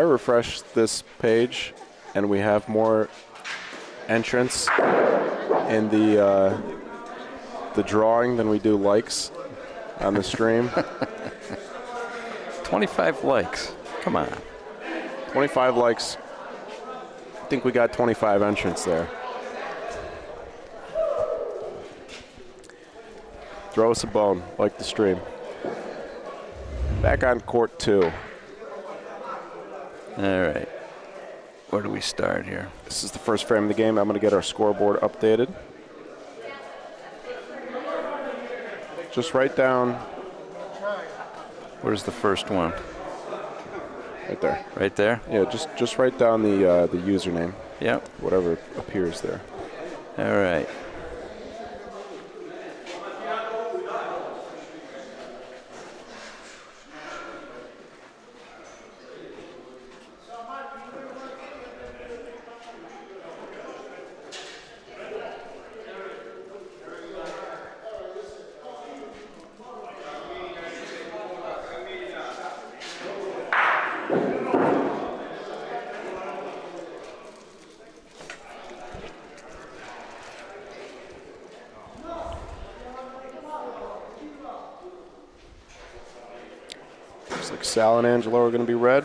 I refresh this page, and we have more entrants in the drawing than we do likes on the stream. 25 likes. Come on. 25 likes. I think we got 25 entrants there. Throw us a bone, like the stream. Back on court 2. All right. Where do we start here? This is the first frame of the game. I'm going to get our scoreboard updated. Just write down. Where's the first one? Right there. Right there? Yeah, just write down the username. Yep. Whatever appears there. All right. Looks like Sal and Angelo are going to be red.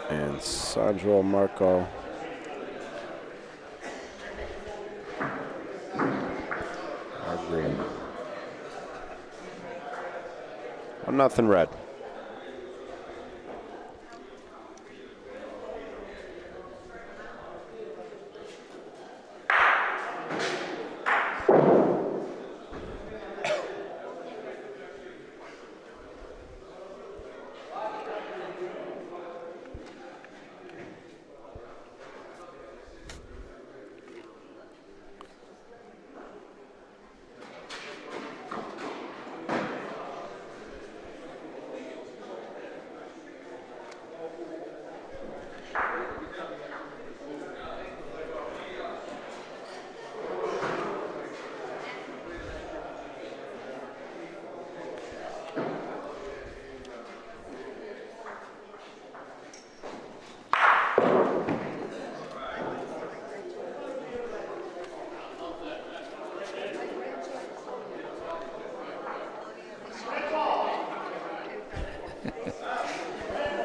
And Sandro Marco are green. 1-0 red.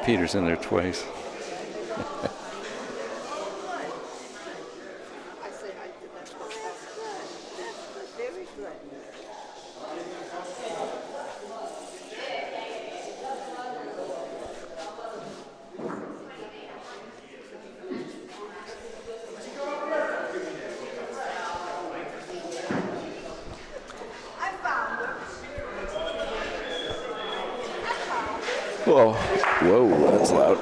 Peter's in there twice. Whoa. Whoa, that's loud.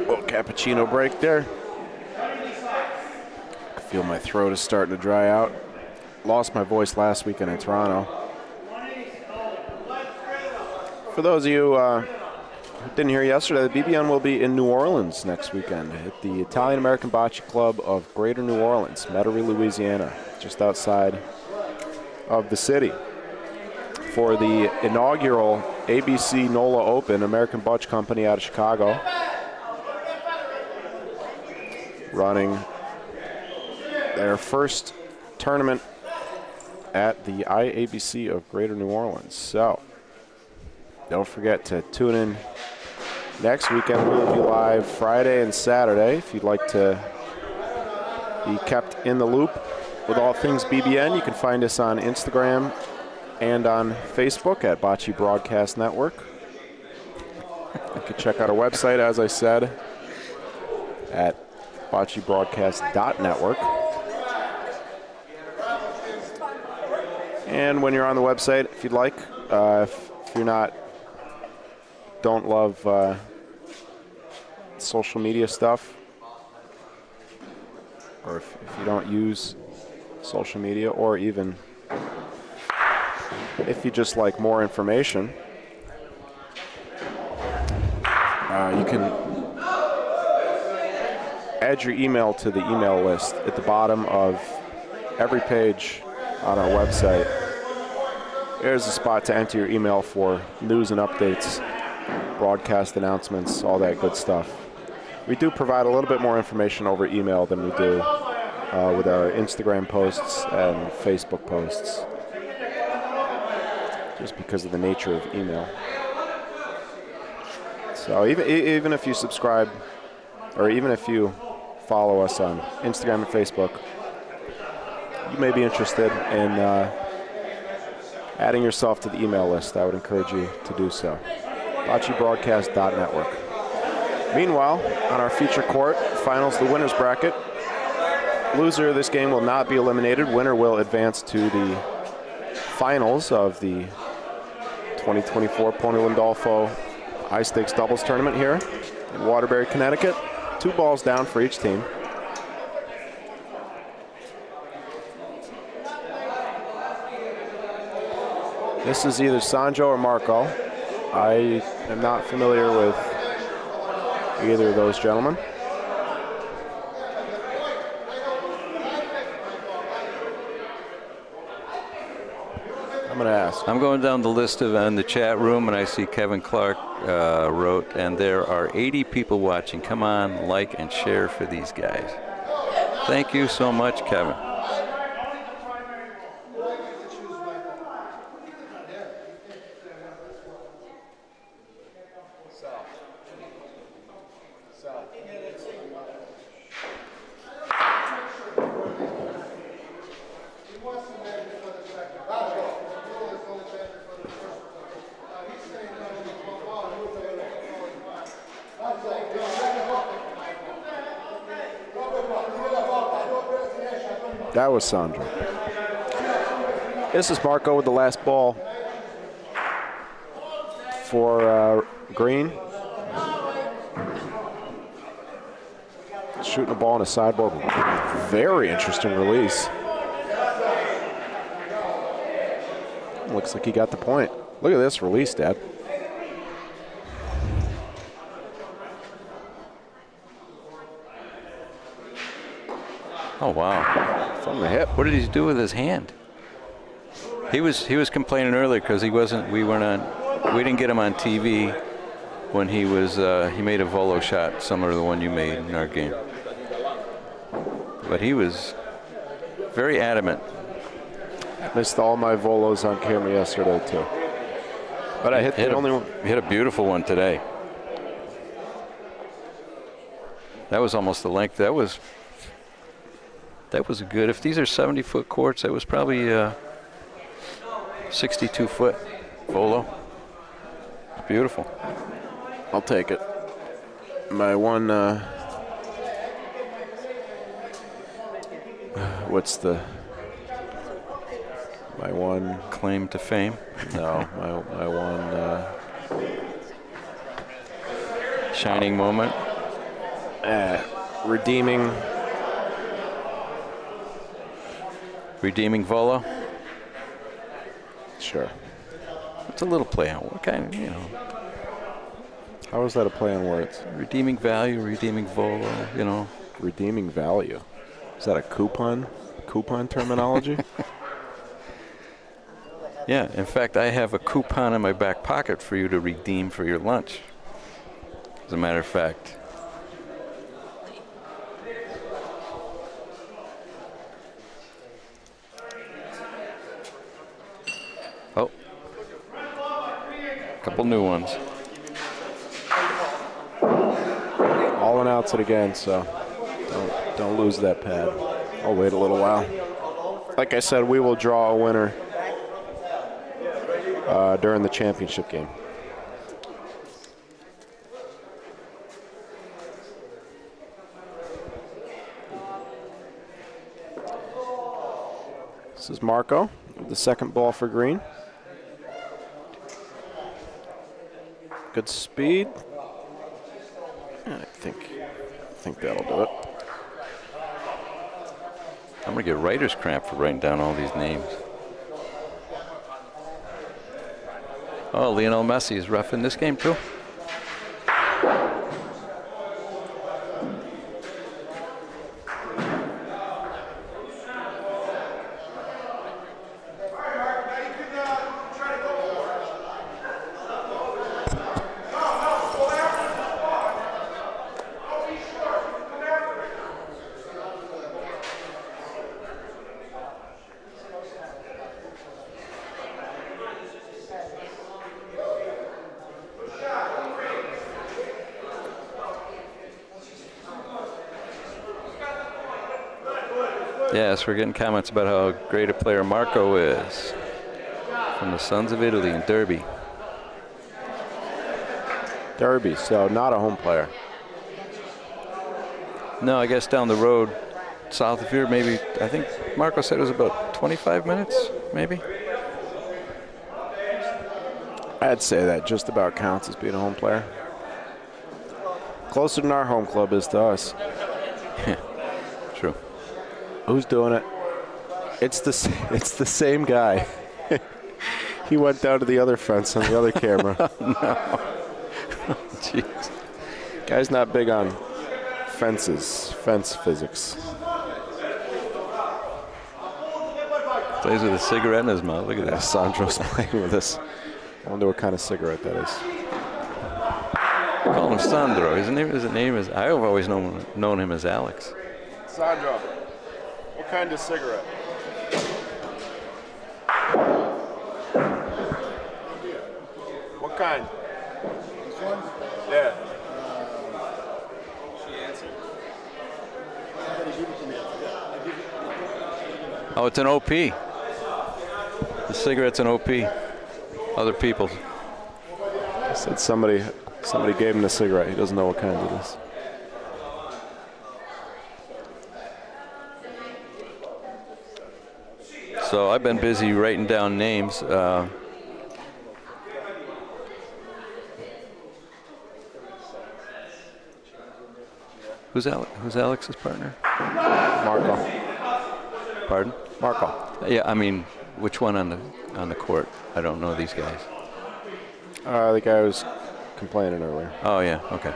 Little cappuccino break there. I feel my throat is starting to dry out. Lost my voice last weekend in Toronto. For those of you who didn't hear yesterday, the BBN will be in New Orleans next weekend at the Italian-American Bocce Club of Greater New Orleans, Metairie, Louisiana, just outside of the city, for the inaugural ABC NOLA Open, American Bocce Company out of Chicago, running their first tournament at the IABC of Greater New Orleans. So don't forget to tune in next weekend. We will be live Friday and Saturday. If you'd like to be kept in the loop with all things BBN, you can find us on Instagram and on Facebook at Bocce Broadcast Network. You can check out our website, as I said, at boccebroadcast.network. And when you're on the website, if you'd like, if you're don't love social media stuff, or if you don't use social media, or even if you just like more information, you can add your email to the email list at the bottom of every page on our website. There's a spot to enter your email for news and updates, broadcast announcements, all that good stuff. We do provide a little bit more information over email than we do with our Instagram posts and Facebook posts, just because of the nature of email. So even if you subscribe, or even if you follow us on Instagram and Facebook, you may be interested in adding yourself to the email list. I would encourage you to do so. BocceBroadcast.network. Meanwhile, on our feature court, finals the winner's bracket. Loser of this game will not be eliminated. Winner will advance to the finals of the 2024 Pontelandolfo High Stakes Doubles Tournament here in Waterbury, Connecticut. 2 balls down for each team. This is either Sandro or Marco. I am not familiar with either of those gentlemen. I'm going to ask. I'm going down the list in the chat room, and I see Kevin Clark wrote, and there are 80 people watching. Come on, like and share for these guys. Thank you so much, Kevin. That was Sandro. This is Marco with the last ball for green. Shooting a ball on a sideboard. Very interesting release. Looks like he got the point. Look at this release, Dad. Oh wow! From the hip. What did he do with his hand? He was complaining earlier because we didn't get him on TV when he made a volo shot similar to the one you made in our game. But he was very adamant. Missed all my volos on camera yesterday too. But I hit the only one. He hit a beautiful one today. That was almost the length. That was a good. If these are 70-foot courts, that was probably 62-foot volo. Beautiful. I'll take it. My one. My one claim to fame? No, my one shining moment. Redeeming volo. Sure. It's a little play on what kind of, How is that a play on words? Redeeming value, redeeming volo, Redeeming value. Is that a coupon terminology? Yeah, in fact, I have a coupon in my back pocket for you to redeem for your lunch. As a matter of fact. Oh, a couple new ones. All and outs it again, so don't lose that pad. I'll wait a little while. Like I said, we will draw a winner during the championship game. This is Marco, the second ball for green. Good speed. I think that'll do it. I'm going to get writer's cramp for writing down all these names. Oh, Lionel Messi is rough in this game, too. Yes, we're getting comments about how great a player Marco is from the Sons of Italy in Derby. Derby, so not a home player. No, I guess down the road, south of here, maybe. I think Marco said it was about 25 minutes, maybe. I'd say that just about counts as being a home player. Closer than our home club is to us. True. Who's doing it? It's the same guy. He went down to the other fence on the other camera. No. Jeez. Guy's not big on fence physics. Plays with a cigarette in his mouth. Look at Yeah, that. Sandro's playing with us. I wonder what kind of cigarette that is. Call him Sandro. His name is. I've always known him as Alex. Sandro, what kind of cigarette? What kind? This one? Yeah. Oh, it's an OP. The cigarette's an OP. Other people's. I said somebody gave him the cigarette. He doesn't know what kind it is. So I've been busy writing down names. Who's Alex's partner? Marco. Pardon? Marco. Yeah, I mean, which one on the court? I don't know these guys. The guy was complaining earlier. Oh yeah, okay.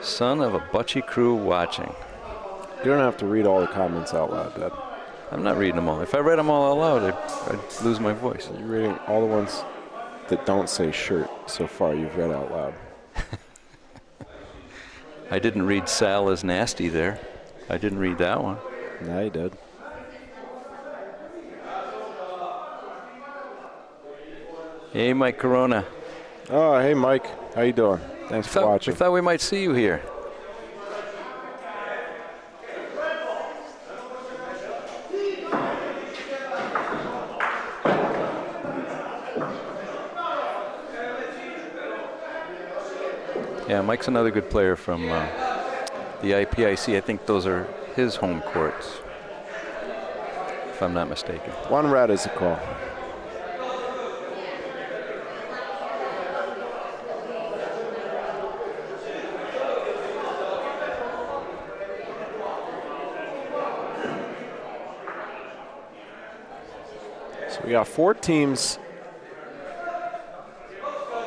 Son of a Bocce crew watching. You don't have to read all the comments out loud, Dad. I'm not reading them all. If I read them all out loud, I'd lose my voice. You're reading all the ones that don't say shirt so far you've read out loud. I didn't read Sal is nasty there. I didn't read that one. Yeah, you did. Hey, Mike Corona. Oh, hey, Mike. How you doing? Thanks for watching. We thought we might see you here. Yeah, Mike's another good player from the IPIC. I think those are his home courts, if I'm not mistaken. One red is a call. So we got 4 teams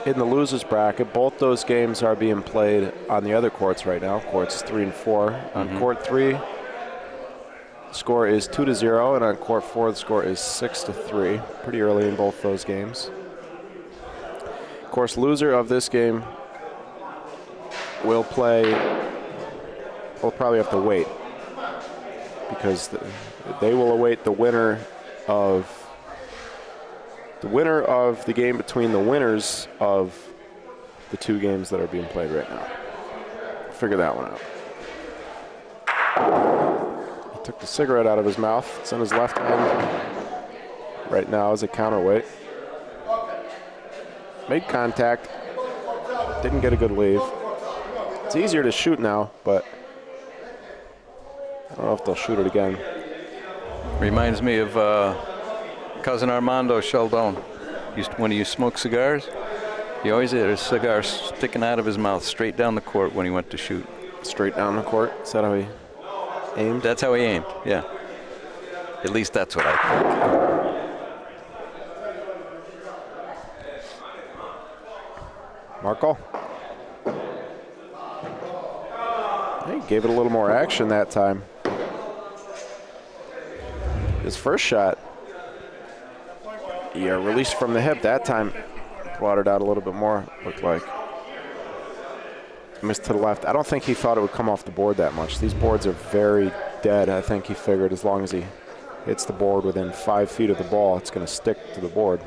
in the losers bracket. Both those games are being played on the other courts right now, courts 3 and 4. On court 3, the score is 2-0, and on court 4, the score is 6-3. Pretty early in both those games. Of course, loser of this game will play. We'll probably have to wait because they will await the winner of the game between the winners of the 2 games that are being played right now. Figure that one out. He took the cigarette out of his mouth. It's in his left hand right now as a counterweight. Made contact. Didn't get a good leave. It's easier to shoot now, but I don't know if they'll shoot it again. Reminds me of cousin Armando Sheldon. When he used to smoke cigars, he always had a cigar sticking out of his mouth straight down the court when he went to shoot. Straight down the court? Is that how he aimed? That's how he aimed, yeah. At least that's what I think. Marco? He gave it a little more action that time. His first shot, released from the hip. That time, brought it out a little bit more, looked like. Missed to the left. I don't think he thought it would come off the board that much. These boards are very dead. I think he figured as long as he hits the board within 5 feet of the ball, it's going to stick to the board.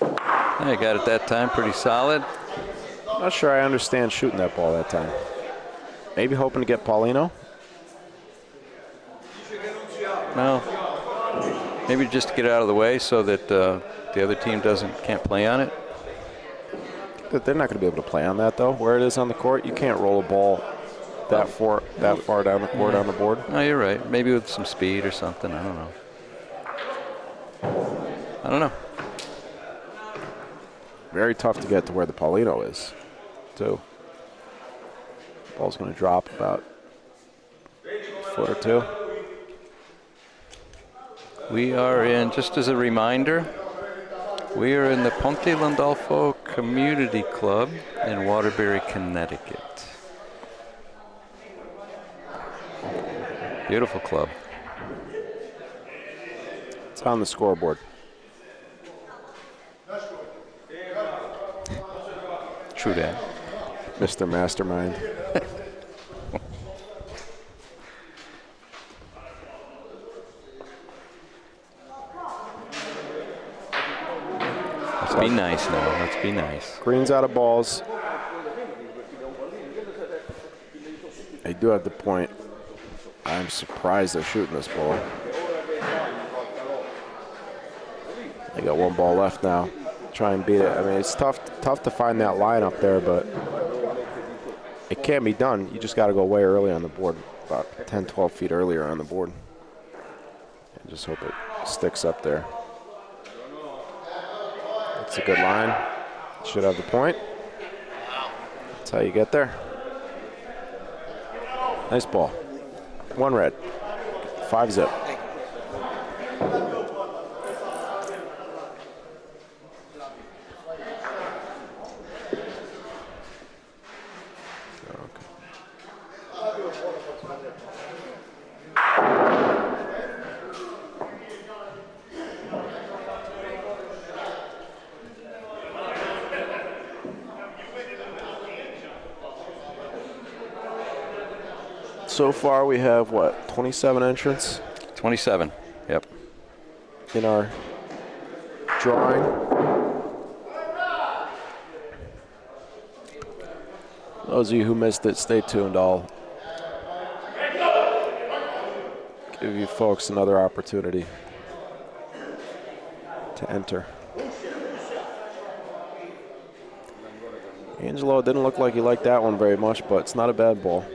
I got it that time, pretty solid. Not sure I understand shooting that ball that time. Maybe hoping to get Paulino? No. Maybe just to get it out of the way so that the other team can't play on it. They're not going to be able to play on that, though. Where it is on the court, you can't roll a ball that far down the court on the board. No, you're right. Maybe with some speed or something. I don't know. Very tough to get to where the Paulino is, too. Ball's going to drop about a foot or two. We are in, just as a reminder, we are in the Pontelandolfo Community Club in Waterbury, Connecticut. Beautiful club. It's on the scoreboard. True that. Mr. Mastermind. Let's be nice now. Let's be nice. Green's out of balls. They do have the point. I'm surprised they're shooting this ball. They got one ball left now. Try and beat it. I mean, it's tough to find that line up there, but it can be done. You just got to go way early on the board, about 10, 12 feet earlier on the board. And just hope it sticks up there. It's a good line. Should have the point. That's how you get there. Nice ball. One red. 5-zip. So far we have, what, 27 entrants? 27, yep. In our drawing. Those of you who missed it, stay tuned. I'll give you folks another opportunity to enter. Angelo didn't look like he liked that one very much, but it's not a bad ball.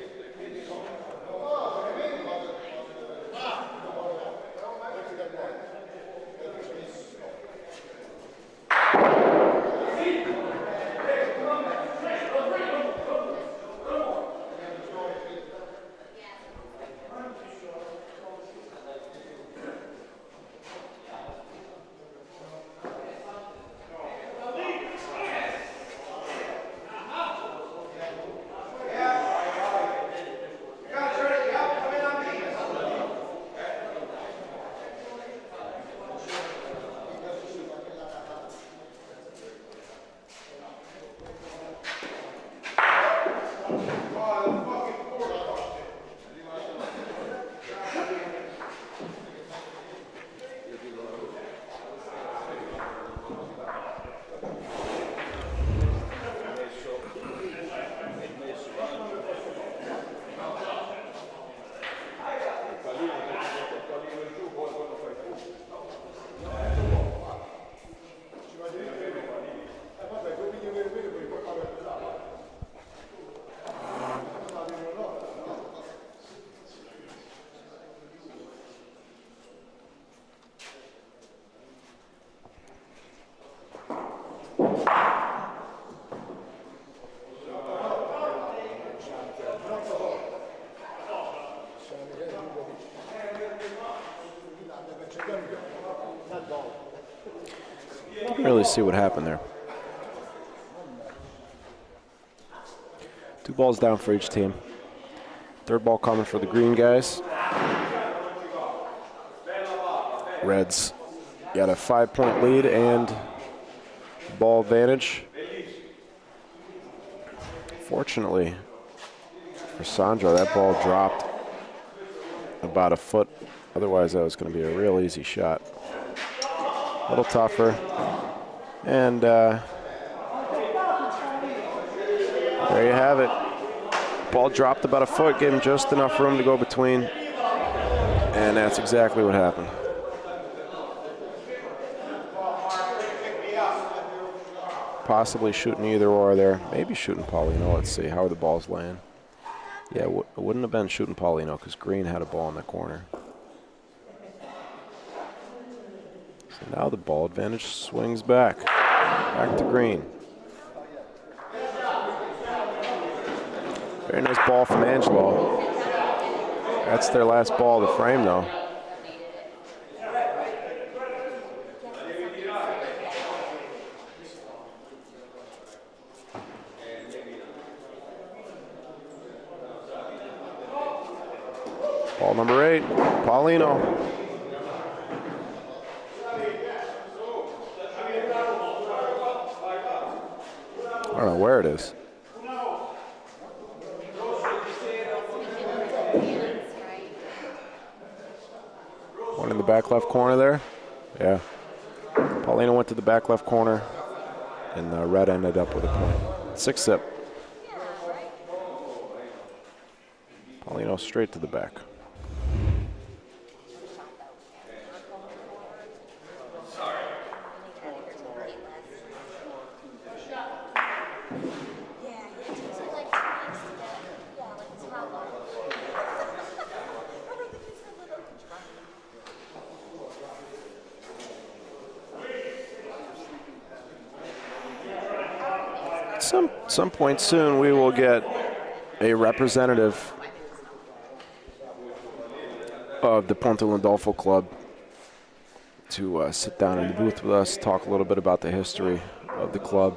Really see what happened there. 2 balls down for each team. Third ball coming for the green guys. Reds got a 5-point lead and ball advantage. Fortunately for Sandro, that ball dropped about a foot. Otherwise, that was going to be a real easy shot. A little tougher. And there you have it. Ball dropped about a foot, gave him just enough room to go between. And that's exactly what happened. Possibly shooting either or there. Maybe shooting Paulino. Let's see. How are the balls laying? Yeah, it wouldn't have been shooting Paulino because Green had a ball in the corner. So now the ball advantage swings back. Back to Green. Very nice ball from Angelo. That's their last ball of the frame, though. Ball number 8, Paulino. I don't know where it is. One in the back left corner there. Yeah. Paulino went to the back left corner, and Red ended up with a point. 6-zip. Paulino straight to the back. Some point soon we will get a representative of the Pontelandolfo Club to sit down in the booth with us, talk a little bit about the history of the club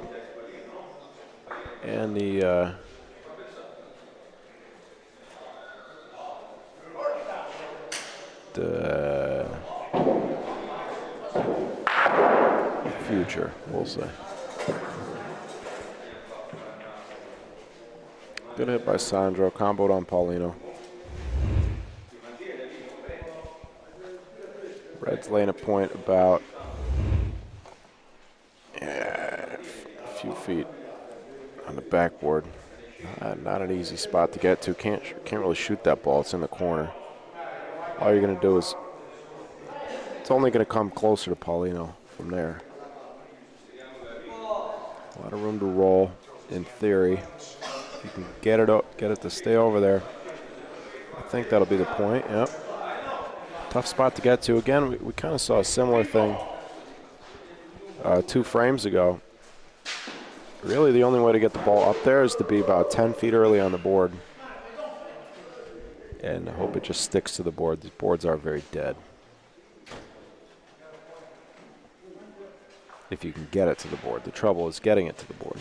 and the future, we'll say. Good hit by Sandro, comboed on Paulino. Red's laying a point about a few feet on the backboard. Not an easy spot to get to. Can't really shoot that ball. It's in the corner. All you're going to do is, it's only going to come closer to Paulino from there. A lot of room to roll in theory. You can get it to stay over there. I think that'll be the point. Yep. Tough spot to get to. Again, we kind of saw a similar thing 2 frames ago. Really, the only way to get the ball up there is to be about 10 feet early on the board. And I hope it just sticks to the board. These boards are very dead. If you can get it to the board. The trouble is getting it to the board.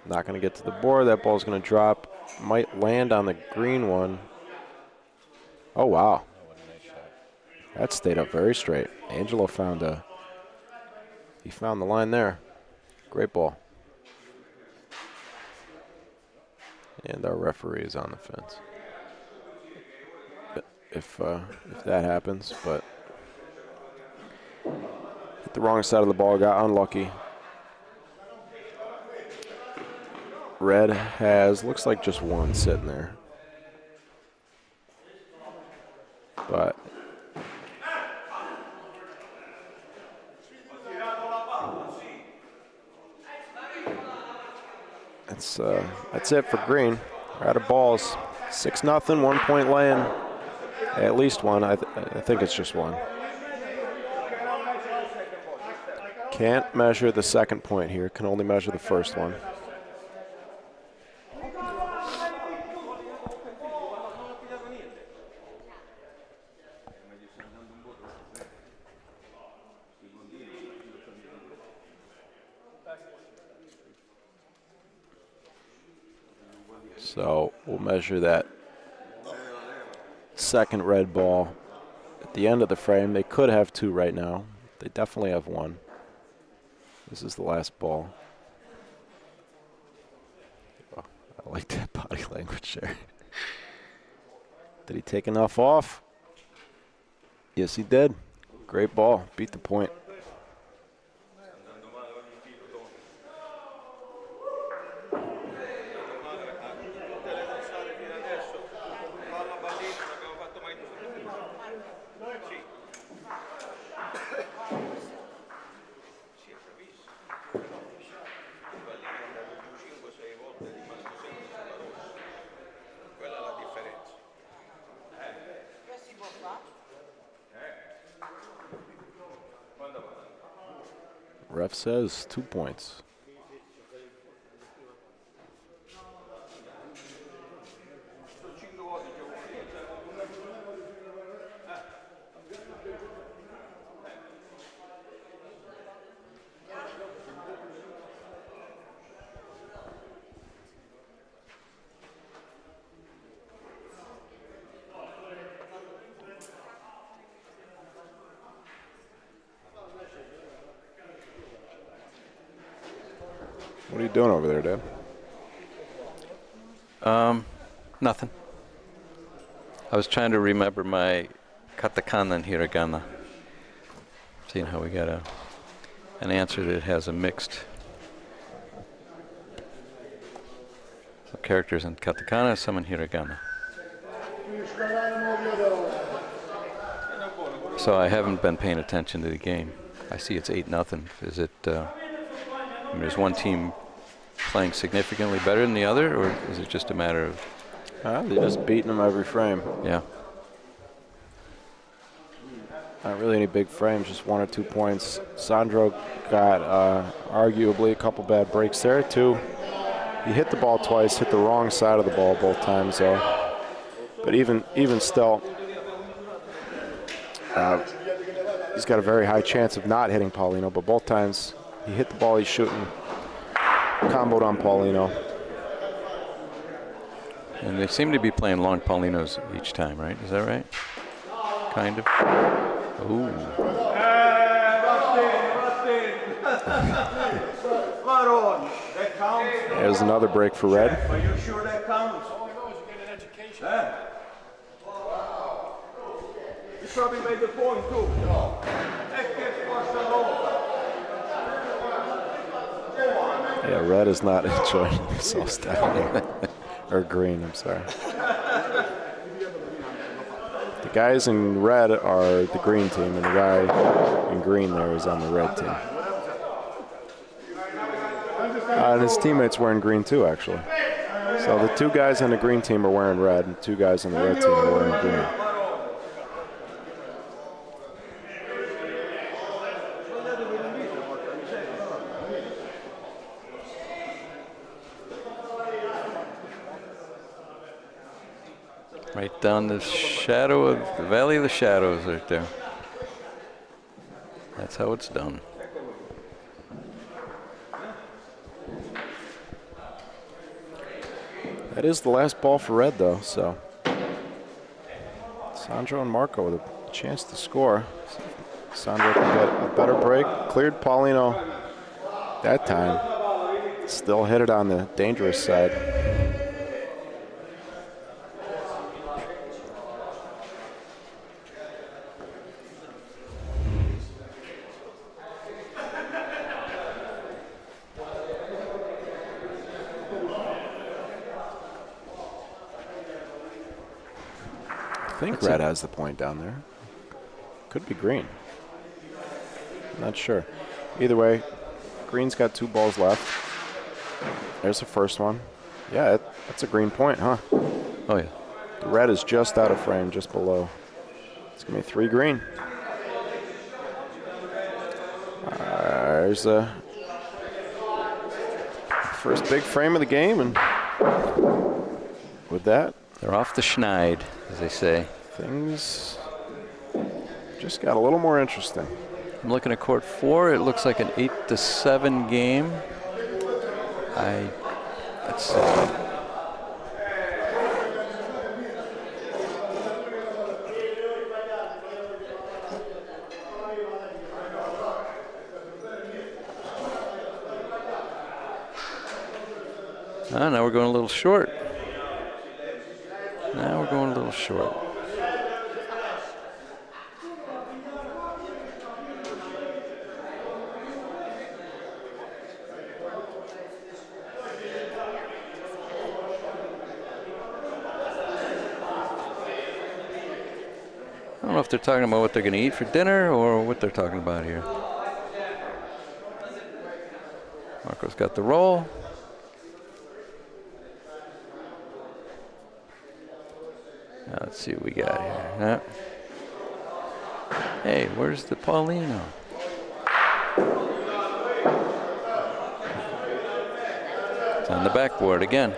Not going to get to the board. That ball's going to drop. Might land on the green one. Oh, wow. That stayed up very straight. Angelo found the line there. Great ball. And our referee is on the fence. If that happens, but hit the wrong side of the ball, got unlucky. Red has, looks like just one sitting there. But that's it for Green. We're out of balls. 6-0, 1 point land. At least one. I think it's just one. Can't measure the second point here. Can only measure the first one. So we'll measure that second red ball at the end of the frame. They could have 2 right now. They definitely have 1. This is the last ball. Oh, I like that body language there. Did he take enough off? Yes, he did. Great ball. Beat the point. Ref says 2 points. What are you doing over there, Dad? Nothing. I was trying to remember my katakana and hiragana. Seeing how we got an answer that has a mixed some characters in katakana, some in hiragana. So I haven't been paying attention to the game. I see it's 8-0. Is it? I mean, is one team playing significantly better than the other, or is it just a matter of? They're just beating them every frame. Yeah. Not really any big frames, just 1 or 2 points. Sandro got arguably a couple bad breaks there, too. He hit the ball twice, hit the wrong side of the ball both times, though. But even still, he's got a very high chance of not hitting Paulino, but both times he hit the ball he's shooting, comboed on Paulino. And they seem to be playing long Paulinos each time, right? Is that right? Kind of. Ooh. There's another break for red. Are you sure that counts? All I know is you get an education. You probably made the point too. Yeah, red is not enjoying themselves down here. Or green, I'm sorry. The guys in red are the green team, and the guy in green there is on the red team. And his teammates wearing green too, actually. So the 2 guys on the green team are wearing red, and 2 guys on the red team are wearing green. Right down the shadow of the Valley of the Shadows right there. That's how it's done. That is the last ball for red, though, so Sandro and Marco with a chance to score. Sandro can get a better break. Cleared Paulino that time. Still hit it on the dangerous side. I think red has the point down there. Could be green. Not sure. Either way, green's got 2 balls left. There's the first one. Yeah, that's a green point, huh? Oh, yeah. The red is just out of frame, just below. It's going to be 3 green. There's the first big frame of the game, and with that, They're off the schneid, as they say. things just got a little more interesting. I'm looking at court 4. It looks like an 8-7 game. Let's see. Now we're going a little short. Now we're going a little short. I don't know if they're talking about what they're going to eat for dinner or what they're talking about here. Marco's got the roll. Now let's see what we got here. Hey, where's the Paulino? It's on the backboard again.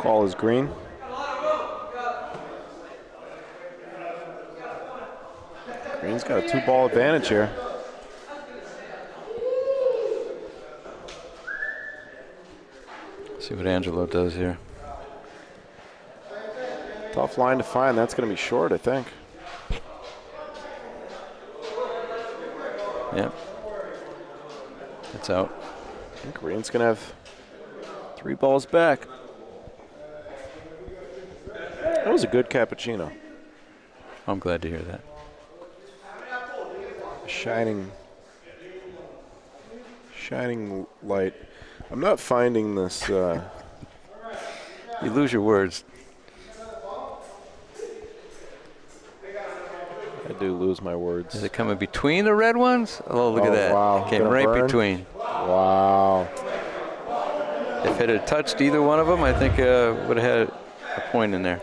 Call is green. Green's got a 2-ball advantage here. See what Angelo does here. Tough line to find. That's going to be short, I think. Yep. It's out. I think Green's going to have 3 balls back. That was a good cappuccino. I'm glad to hear that. Shining light. I'm not finding this. You lose your words. I do lose my words. Is it coming between the red ones? Oh, look at that. Wow. Came Gonna right burn? between. Wow. If it had touched either one of them, I think would have had a point in there.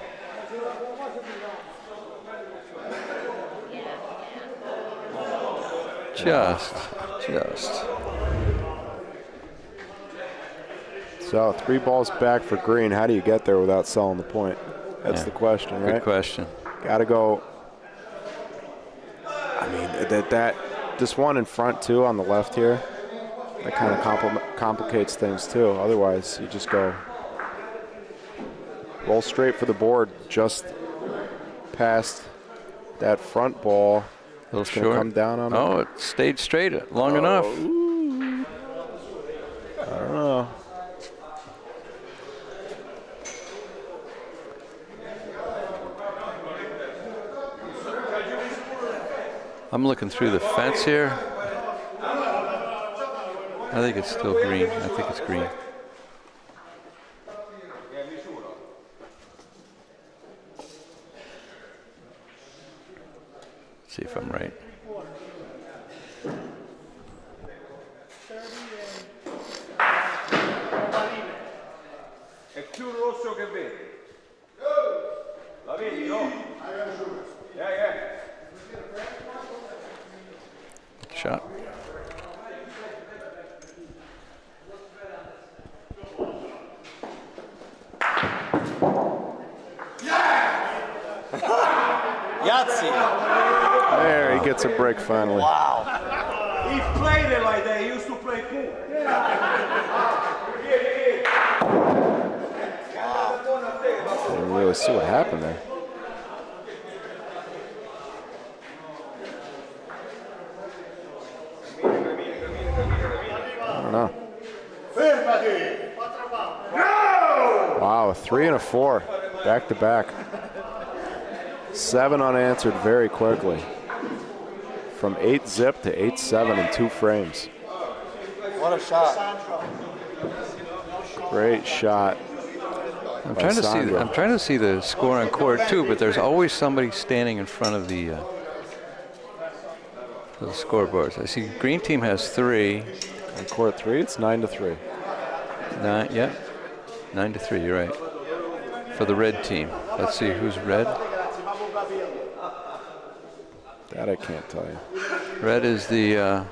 Just. So 3 balls back for Green. How do you get there without selling the point? That's the question, right? Good question. Got to go. I mean, this one in front too on the left here, that kind of complicates things too. Otherwise, you just go roll straight for the board, just past that front ball. A little It's going to come down on it. Oh, it stayed straight long enough. Ooh. I don't know. I'm looking through the fence here. I think it's still green. I think it's green. See if I'm right. È più rosso che verde. La vedi, no? Yeah. Shot. Yahtzee. There, he gets a break finally. Wow. He played it like that. He used to play pool. I didn't really see what happened there. I don't know. Wow, a 3 and a 4, back to back. 7 unanswered very quickly. From 8-zip to 8-7 in 2 frames. What a shot. Great shot. I'm by trying to see. Sandro. I'm trying to see the score on court too, but there's always somebody standing in front of the scoreboards. I see green team has 3. On court 3, it's 9-3. 9-3, you're right. For the red team. Let's see who's red. That I can't tell you. Red is the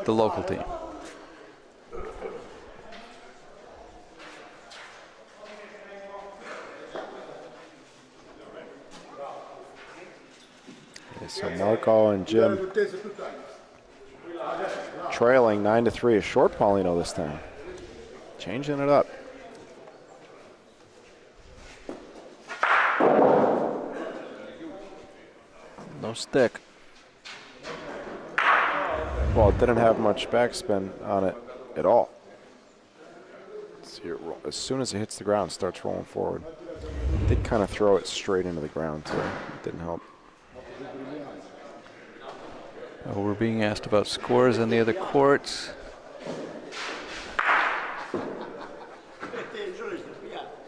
local team. Okay, so Marco and Jim trailing 9-3. A short Paulino this time. Changing it up. No stick. Well, it didn't have much backspin on it at all. See it as soon as it hits the ground, it starts rolling forward. It did kind of throw it straight into the ground, too. It didn't help. We're being asked about scores on the other courts.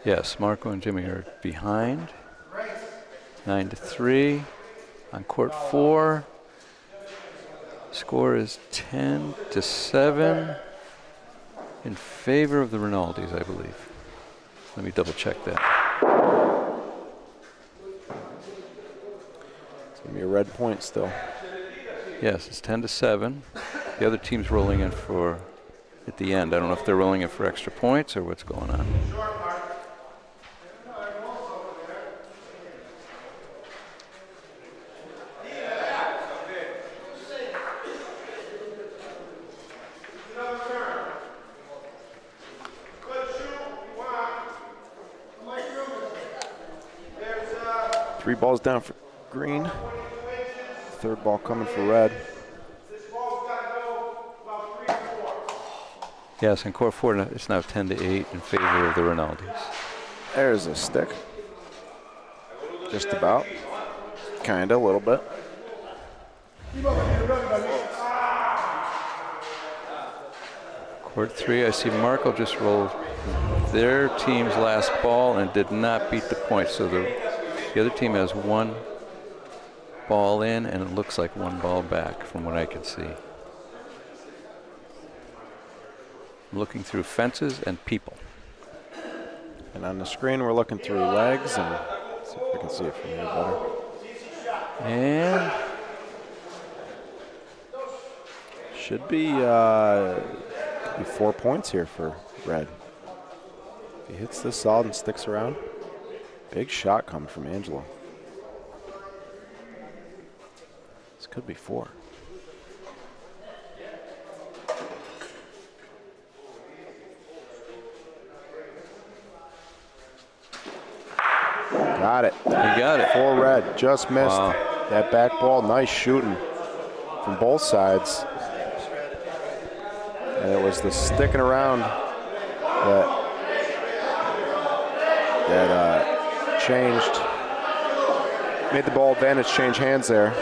Yes, Marco and Jimmy are behind. 9-3. On court 4, score is 10-7 in favor of the Rinaldis, I believe. Let me double check that. It's going to be a red point still. Yes, it's 10-7. The other team's rolling in for at the end. I don't know if they're rolling in for extra points or what's going on. 3 balls down for green. Third ball coming for red. Yes, in court 4, it's now 10-8 in favor of the Rinaldis. There's a stick. Just about. Kind of, a little bit. Court 3, I see Marco just rolled their team's last ball and did not beat the point. So the other team has 1 ball in, and it looks like 1 ball back from what I can see. I'm looking through fences and people. And on the screen, we're looking through legs and see if we can see it from here better. And should be 4 points here for red. If he hits this solid and sticks around, big shot coming from Angelo. This could be 4. Got it. he got it. 4 red. Just missed. Wow. That back ball. Nice shooting from both sides. And it was the sticking around that changed, made the ball advantage change hands there.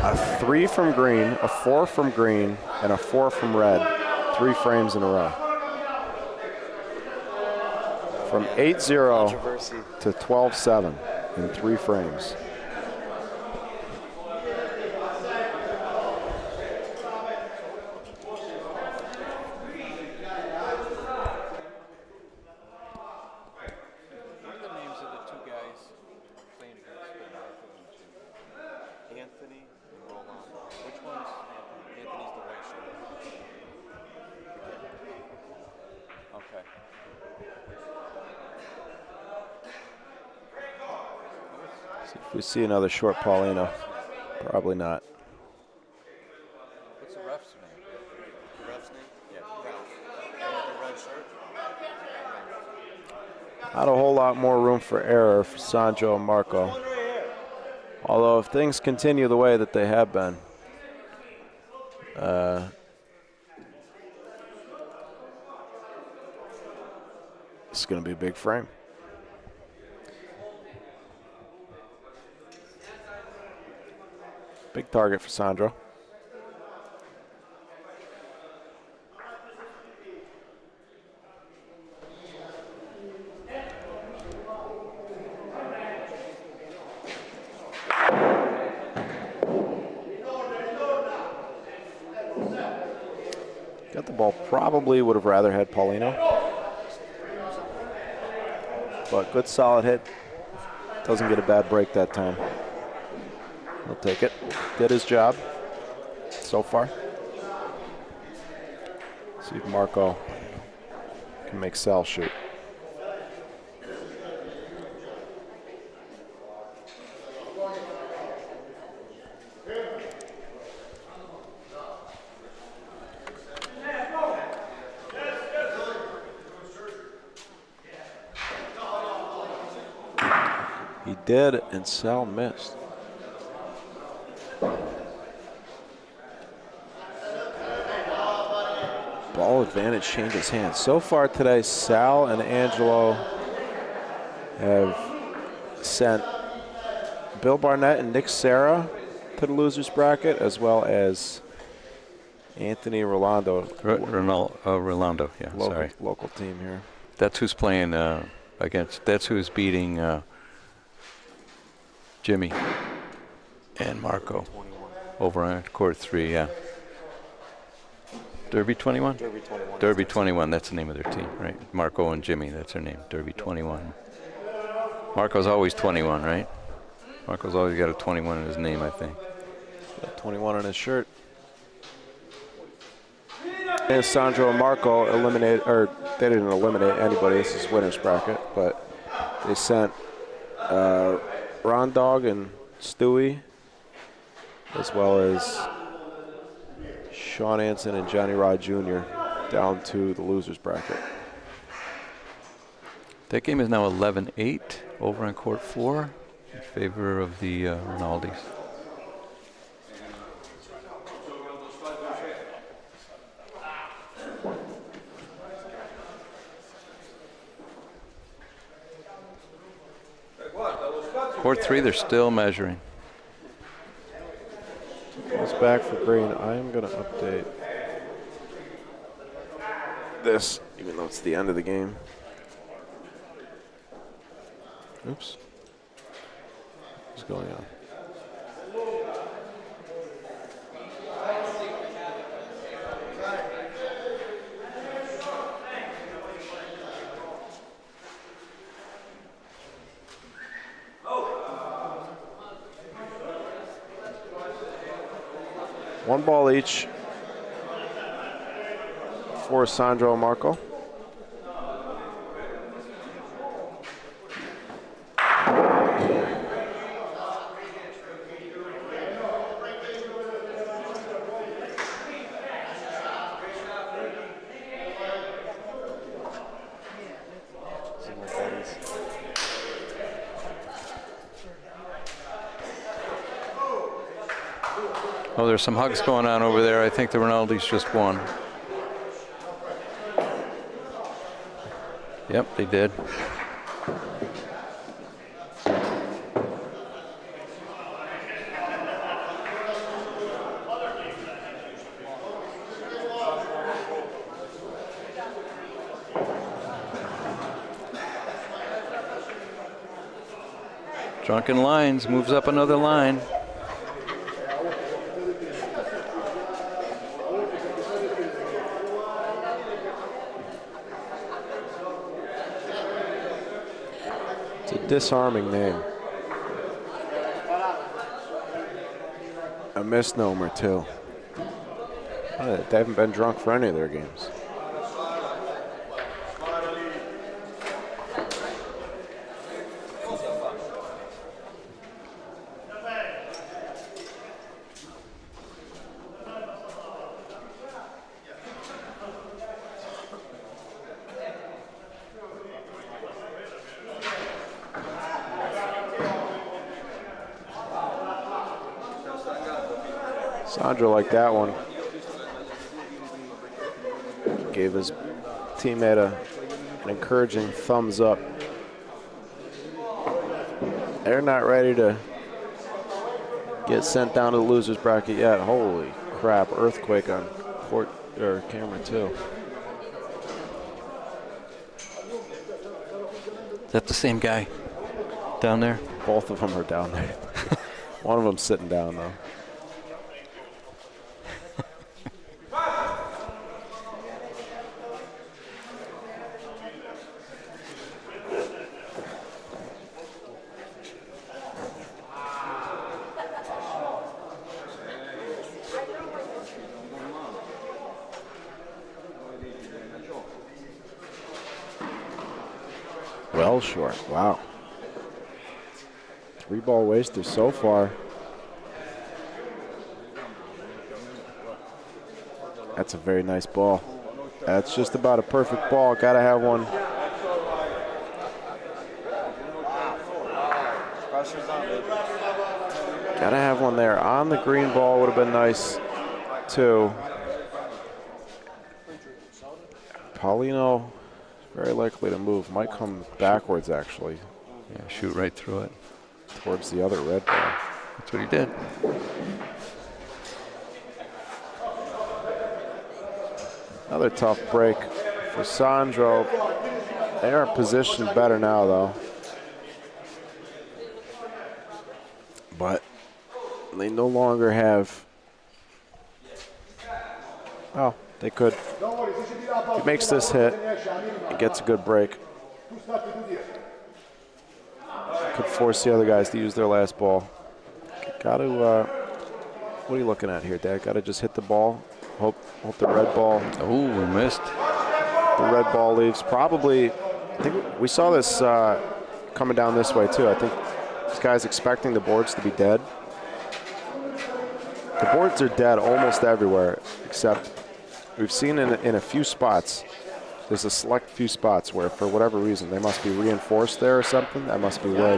A 3 from green, a 4 from green, and a 4 from red. 3 frames in a row. From 8-0 to 12-7 in 3 frames. If we see another short Paulino, probably not. What's the ref's name? The ref's name? Yeah, Ralph. The red shirt? Not a whole lot more room for error for Sandro and Marco. Although if things continue the way that they have been, it's going to be a big frame. Big target for Sandro. ball probably would have rather had Paulino. But good solid hit. Doesn't get a bad break that time. He'll take it. Did his job so far. See if Marco can make Sal shoot. He did, and Sal missed. Ball advantage changes hands. So far today, Sal and Angelo have sent Bill Barnett and Nick Serra to the losers bracket, as well as Anthony Rolando. Rolando, yeah, sorry. Local team here. That's who's playing against, that's who's beating Jimmy and Marco over on court 3, yeah. Derby 21? Derby 21. Derby 21, that's the name of their team, right? Marco and Jimmy, that's their name, Derby 21. Marco's always 21, right? Marco's always got a 21 in his name, I think. Got 21 on his shirt. And Sandro and Marco eliminated, or they didn't eliminate anybody, this is winner's bracket, but they sent Ron Dog and Stewie, as well as Sean Anson and Johnny Rod Jr. down to the losers bracket. That game is now 11-8 over on court 4 in favor of the Rinaldis. Court 3, they're still measuring. Goes back for green. I am going to update this, even though it's the end of the game. Oops. What's going on? One ball each for Sandro and Marco. Oh, there's some hugs going on over there. I think the Rinaldis just won. Yep, they did. Drunken Lines moves up another line. It's a disarming name. A misnomer, too. They haven't been drunk for any of their games. Sandro liked that one. Gave his teammate an encouraging thumbs up. They're not ready to get sent down to the losers bracket yet. Holy crap, earthquake on court or camera too. Is that the same guy down there? Both of them are down there. One of them's sitting down though. Well short. Wow. 3-ball waster so far. That's a very nice ball. That's just about a perfect ball. Gotta have one. Gotta have one there. On the green ball would have been nice, too. Paulino, very likely to move. Might come backwards, actually. Yeah, shoot right through it. Towards the other red ball. That's what he did. Another tough break for Sandro. They are positioned better now, though. But they no longer have. Oh, they could. He makes this hit. He gets a good break. Could force the other guys to use their last ball. Got to. What are you looking at here, Dad? Got to just hit the ball. Hope the red ball. Oh, we missed. The red ball leaves. Probably. I think we saw this coming down this way too. I think this guy's expecting the boards to be dead. The boards are dead almost everywhere, except we've seen in a few spots. There's a select few spots where, for whatever reason, they must be reinforced there or something. That must be where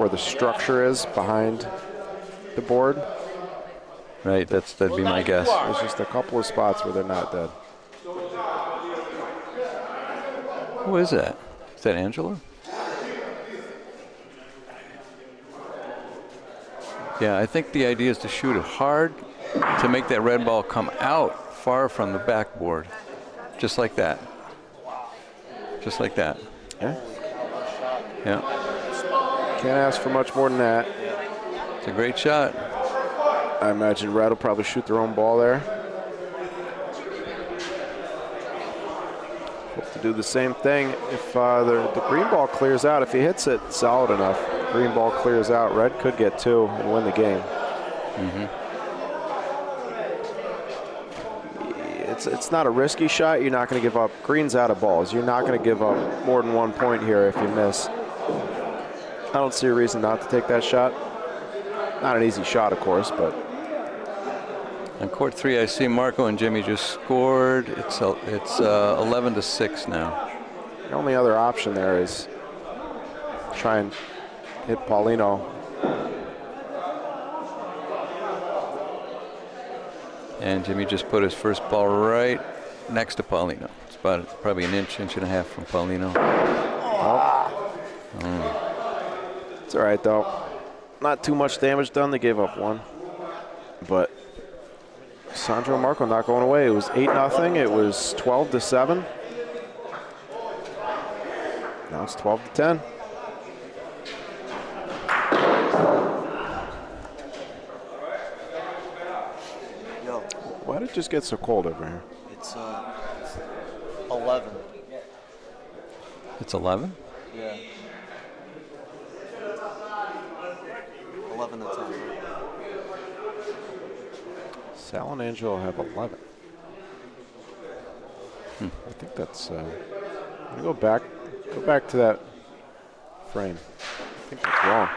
the structure is behind the board. Right, that'd be my guess. There's just a couple of spots where they're not dead. Who is that? Is that Angelo? Yeah, I think the idea is to shoot it hard to make that red ball come out far from the backboard. Just like that. Just like that. Yeah. Yeah. Can't ask for much more than that. It's a great shot. I imagine Red will probably shoot their own ball there. Hope to do the same thing if the green ball clears out. If he hits it solid enough, green ball clears out. Red could get 2 and win the game. It's not a risky shot. You're not going to give up. Green's out of balls. You're not going to give up more than 1 point here if you miss. I don't see a reason not to take that shot. Not an easy shot, of course, but. On court 3, I see Marco and Jimmy just scored. It's 11-6 now. The only other option there is try and hit Paulino. And Jimmy just put his first ball right next to Paulino. It's probably an inch and a half from Paulino. It's all right, though. Not too much damage done. They gave up 1. But Sandro and Marco not going away. It was 8-0. It was 12-7. Now it's 12-10. Yo, Why did it just get so cold over here? it's 11. It's 11? Yeah. 11 to 10. Right? Sal and Angelo have 11. I think that's. Go back to that frame. I think that's wrong.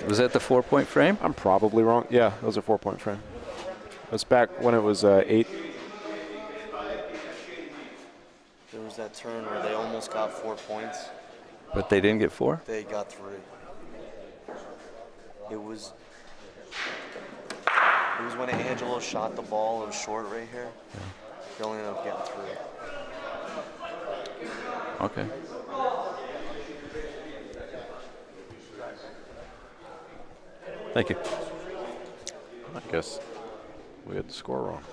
Was that the 4-point frame? I'm probably wrong. Yeah, that was a 4-point frame. It was back when it was 8. There was that turn where they almost got 4 points. But they didn't get 4? They got 3. It was when Angelo shot the ball. It was short right here. Yeah. They only ended up getting 3. Okay. Thank you. I guess we had the score wrong.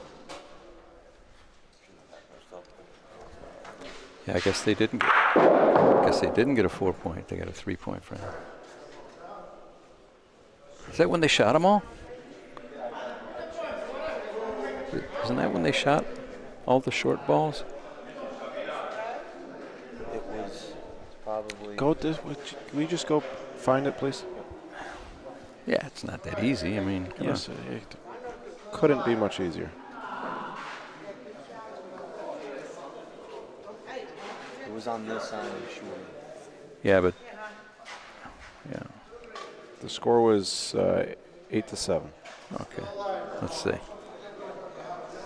Yeah, I guess they didn't get a 4-point. They got a 3-point frame. Is that when they shot them all? Isn't that when they shot all the short balls? It was probably. Can we just go find it, please? Yeah, it's not that easy. I mean, come Yes, on. it couldn't be much easier. It was on this side of the shooting. Yeah, but yeah. The score was 8-7. Okay. Let's see. It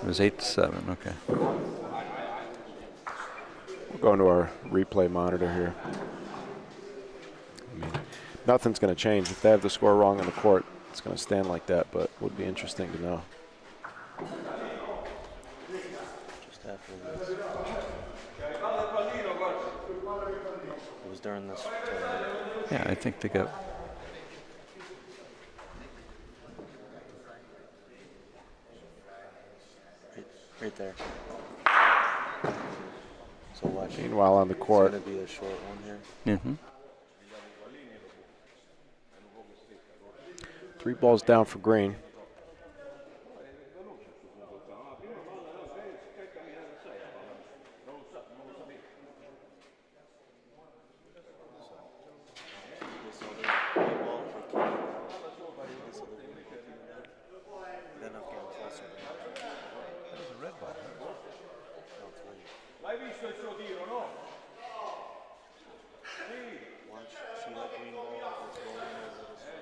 was 8-7. Okay. We're going to our replay monitor here. I mean, nothing's going to change. If they have the score wrong on the court, it's going to stand like that, but it would be interesting to know. Just after this. It was during this tournament. Yeah, I think they got. Right there. So watch. Meanwhile, on the court, It's going to be a short one here. Mm-hmm. 3 balls down for Green. This other ball for King. This other ball. Then I'm getting closer. That was a red ball. No, 3. L'hai visto il suo tiro, no? Watch. See that green ball that's rolling over this way?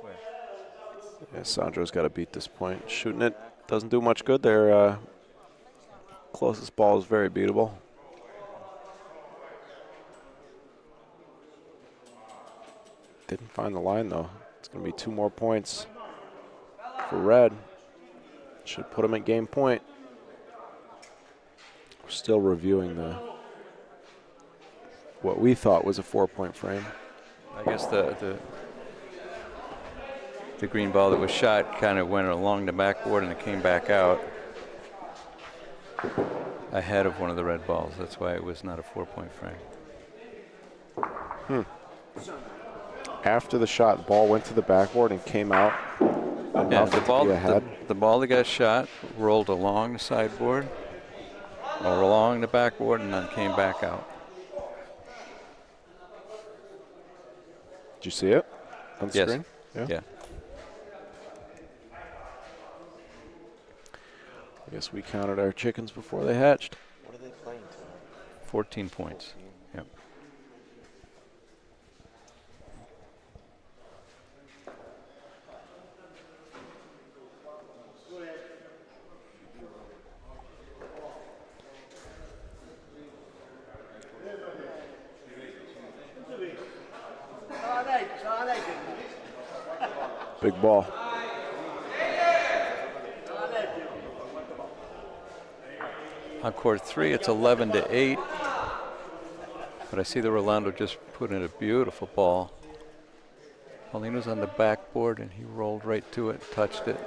Where? Yeah, Sandro's got to beat this point. Shooting it doesn't do much good there. Closest ball is very beatable. Didn't find the line, though. It's going to be 2 more points for Red. Should put him at game point. We're still reviewing what we thought was a 4-point frame. I guess the green ball that was shot kind of went along the backboard and it came back out ahead of one of the red balls. That's why it was not a 4-point frame. After the shot, the ball went to the backboard and came out Yeah, enough the to ball, be ahead. the ball that got shot rolled along the sideboard or along the backboard and then came back out. Did you see it on the Yes. screen? Yeah. I guess we counted our chickens before they hatched. What are they playing tonight? 14 points. Yep. Big ball. On court 3, it's 11-8. But I see that Rolando just put in a beautiful ball. Paulino's on the backboard and he rolled right to it, touched it.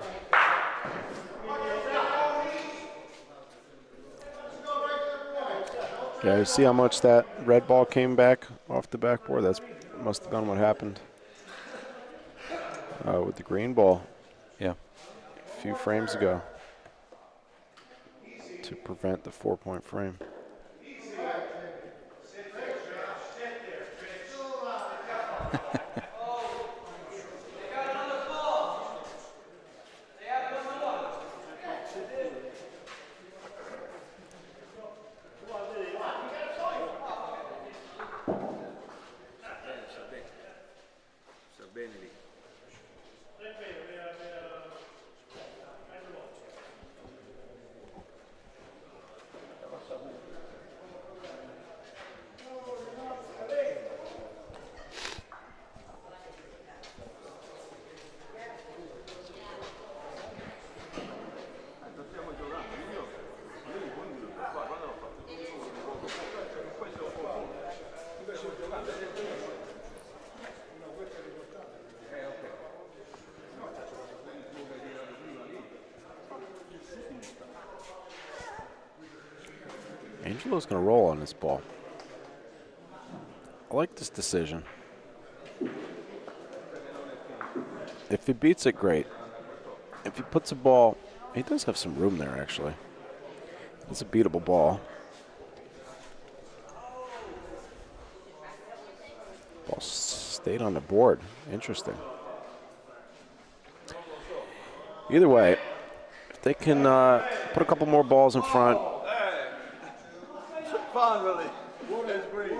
Yeah, you see how much that red ball came back off the backboard? That must have been what happened with the green ball Yeah. a few frames ago to prevent the 4-point frame. Angelo's going to roll on this ball. I like this decision. If he beats it, great. If he puts a ball, he does have some room there, actually. It's a beatable ball. Ball stayed on the board. Interesting. Either way, if they can put a couple more balls in front, on, Willie. That's great.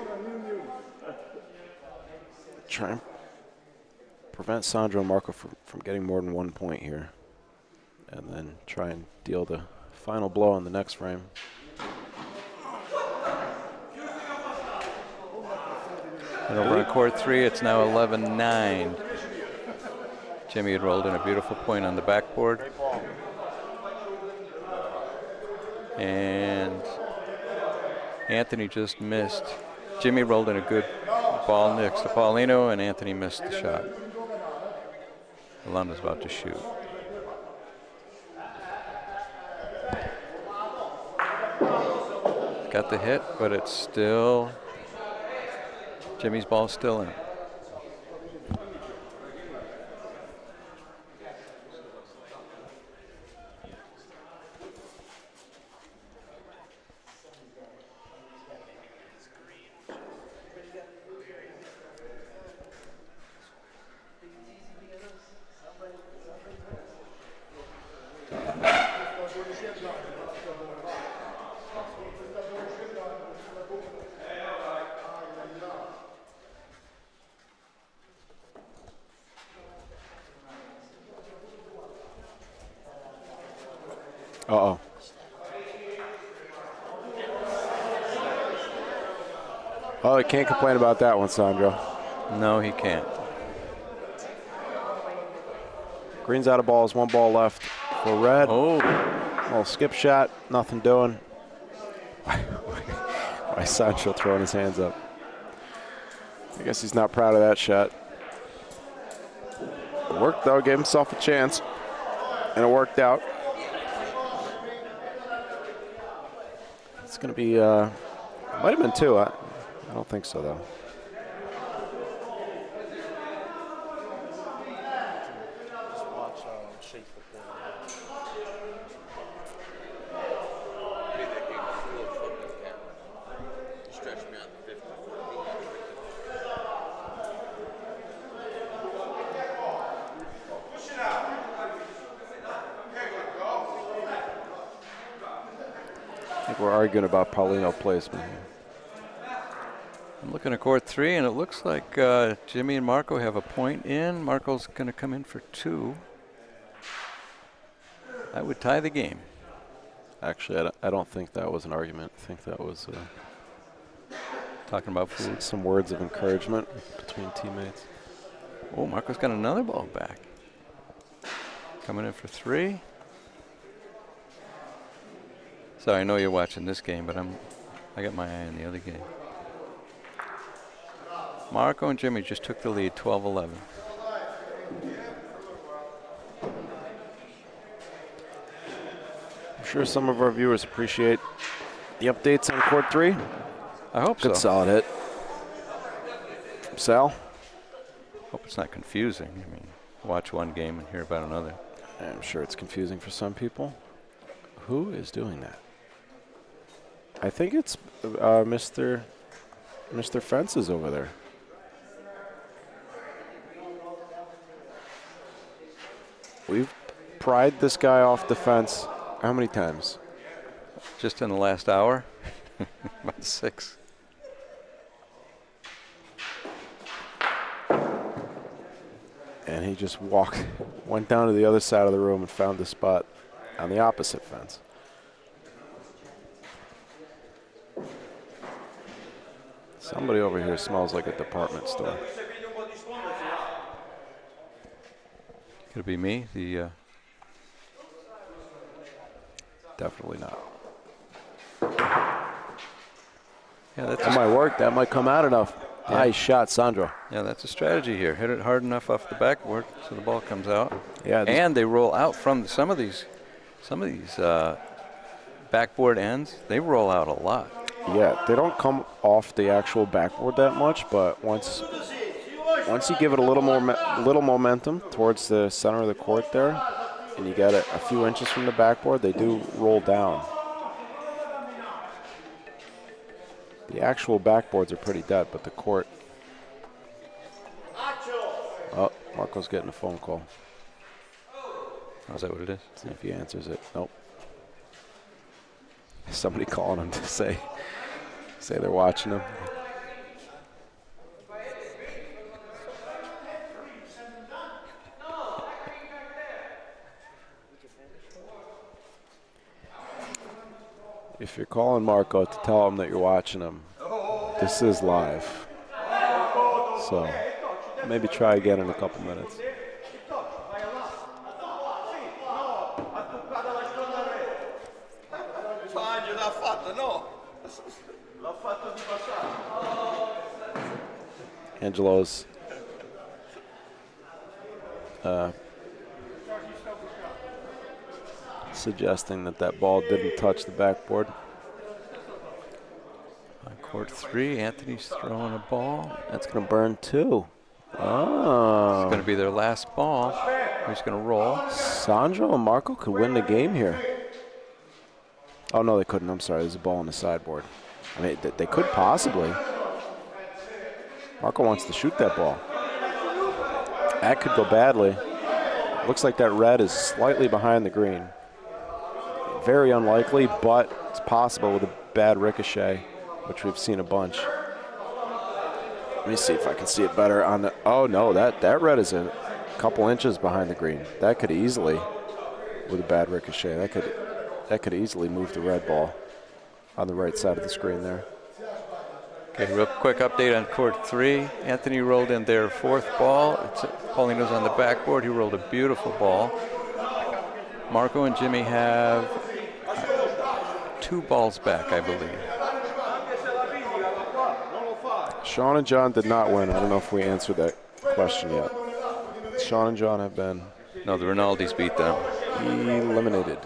Try and prevent Sandro and Marco from getting more than 1 point here. And then try and deal the final blow in the next frame. And over on court 3, it's now 11-9. Jimmy had rolled in a beautiful point on the backboard. And Anthony just missed. Jimmy rolled in a good ball next to Paulino, and Anthony missed the shot. Alonda's about to shoot. Got the hit, but it's still, Jimmy's ball's still in. Uh-oh. Oh, he can't complain about that one, Sandro. No, he can't. Green's out of balls, 1 ball left for red. Oh, Little skip shot, nothing doing. Why is Sandro throwing his hands up? I guess he's not proud of that shot. It worked though, gave himself a chance, and it worked out. It's going to be, might have been 2. I don't think so though. Just watch shape the thing. Made that game slow from this camera. You stretched me out to 50, 14. I think we're arguing about Paulino placement here. I'm looking at court 3, and it looks like Jimmy and Marco have a point in. Marco's going to come in for 2. I would tie the game. Actually, I don't think that was an argument. I think that was Talking about food. some words of encouragement between teammates. Oh, Marco's got another ball back. Coming in for 3. So I know you're watching this game, but I got my eye on the other game. Marco and Jimmy just took the lead, 12-11. I'm sure some of our viewers appreciate the updates on court 3. I hope Good so. solid hit from Sal. Hope it's not confusing. I mean, watch one game and hear about another. I'm sure it's confusing for some people. Who is doing that? I think it's Mr. Fences over there. We've pried this guy off the fence how many times? Just in the last hour, about 6. And he just went down to the other side of the room and found the spot on the opposite fence. Somebody over here smells like a department store. Could it be me? Definitely not. Yeah, that's That might work. That might come out enough. Yeah. Nice shot, Sandro. that's a strategy here. Hit it hard enough off the backboard so the ball comes out. Yeah, And they roll out from some of these backboard ends. They roll out a lot. yeah, they don't come off the actual backboard that much, but once you give it a little momentum towards the center of the court there, and you get it a few inches from the backboard, they do roll down. The actual backboards are pretty dead, but the court. Oh, Marco's getting a phone call. Oh, is that what it is? See if he answers it. Nope. Somebody calling him to say Say they're watching them. If you're calling Marco to tell him that you're watching him, this is live. So maybe try again in a couple minutes. Angelo's suggesting that ball didn't touch the backboard. On court 3, Anthony's throwing a ball. That's going to burn 2. Oh. It's going to be their last ball. He's going to roll. Sandro and Marco could win the game here. Oh, no, they couldn't. I'm sorry. There's a ball on the sideboard. I mean, they could possibly. Marco wants to shoot that ball. That could go badly. Looks like that red is slightly behind the green. Very unlikely, but it's possible with a bad ricochet, which we've seen a bunch. Let me see if I can see it better on the. Oh no, that red is a couple inches behind the green. That could easily, with a bad ricochet, that could easily move the red ball on the right side of the screen there. Okay, real quick update on court 3. Anthony rolled in their 4th ball. Paulino's on the backboard. He rolled a beautiful ball. Marco and Jimmy have 2 balls back, I believe. Sean and John did not win. I don't know if we answered that question yet. Sean and John have been No, the Rinaldis beat them. eliminated.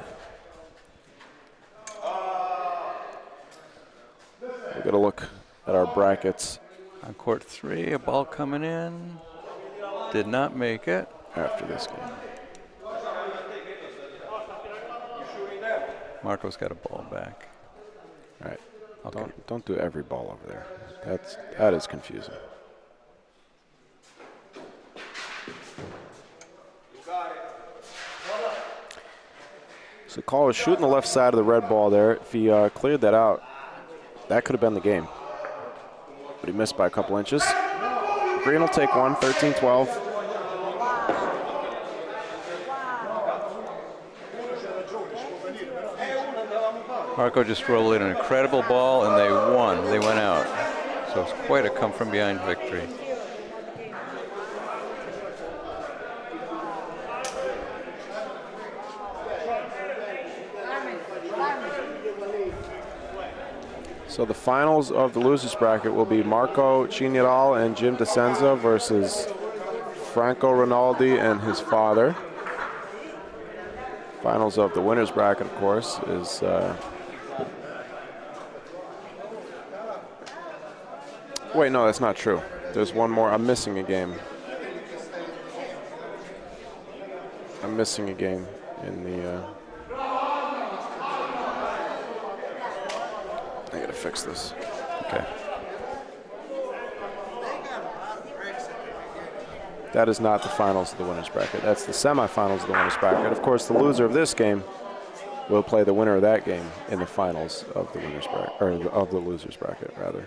We're going to look at our brackets On court 3, a ball coming in. Did not make it. after this game. Marco's got a ball back. All right. Okay. Don't do every ball over there. That is confusing. So Call was shooting the left side of the red ball there. If he cleared that out, that could have been the game. But he missed by a couple inches. Green will take one, 13-12. Marco just rolled in an incredible ball, and they won. They went out. So it's quite a come-from-behind victory. So the finals of the losers bracket will be Marco Cignadal and Jim DeCenza versus Franco Rinaldi and his father. Finals of the winners bracket, of course, is wait, no, that's not true. There's one more. I'm missing a game. I'm missing a game in the. I gotta fix this. Okay. That is not the finals of the winners bracket. That's the semifinals of the winners bracket. Of course, the loser of this game will play the winner of that game in the finals of the winners bracket, or of the losers bracket, rather.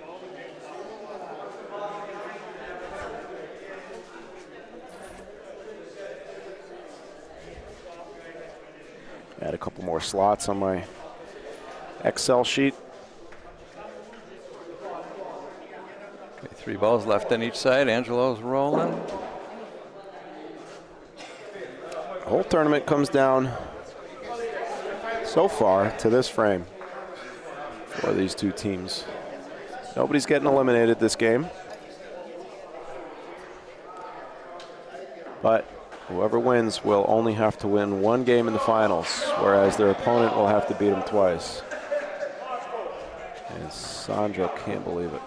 Add a couple more slots on my Excel sheet. Okay, 3 balls left on each side. Angelo's rolling. The whole tournament comes down so far to this frame for these two teams. Nobody's getting eliminated this game. But whoever wins will only have to win one game in the finals, whereas their opponent will have to beat them twice. And Sandro can't believe it.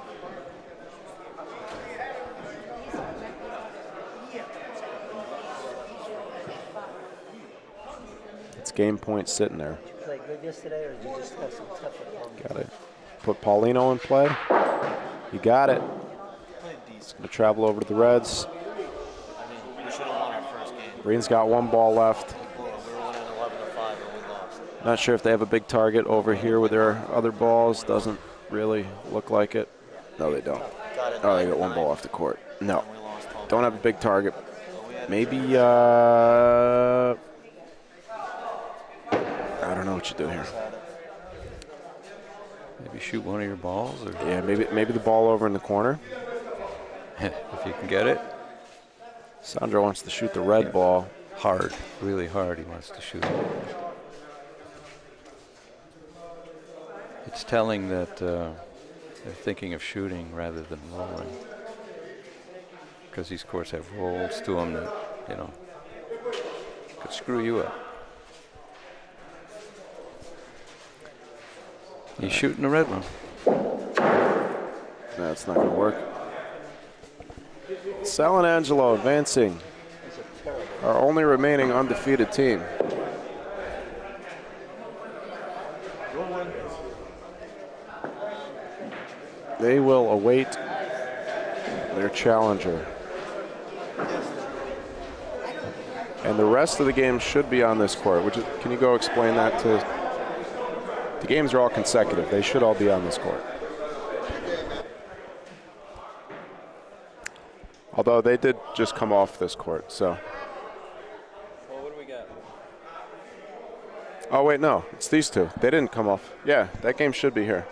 It's game point sitting there. Did you play good yesterday, or did you just have some tough opponents? Got it. Put Paulino in play. You got it. Played decent. Gonna travel over to the Reds. I mean, we should have won our first game. Green's got one ball left. We were winning 11-5 and we lost. Not sure if they have a big target over here with their other balls. Doesn't really look like it. No, they don't. Got it. Oh, they got one ball off the court. No, And we lost all don't have a big target. Maybe, I don't know what you do here. Maybe shoot one of your balls, or Yeah, maybe the ball over in the corner. if you can get it Sandro wants to shoot the red ball. hard, really hard. He wants to shoot it. It's telling that they're thinking of shooting rather than rolling, because these courts have rolls to them that, you know, could screw you up. He's shooting the red one. That's not going to work. Sal Angelo advancing. Our only remaining undefeated team. They will await their challenger. And the rest of the game should be on this court. Can you go explain that to... The games are all consecutive. They should all be on this court. Although they did just come off this court, so. Well, what do we got? Oh, wait, no. It's these two. They didn't come off. Yeah, that game should be here.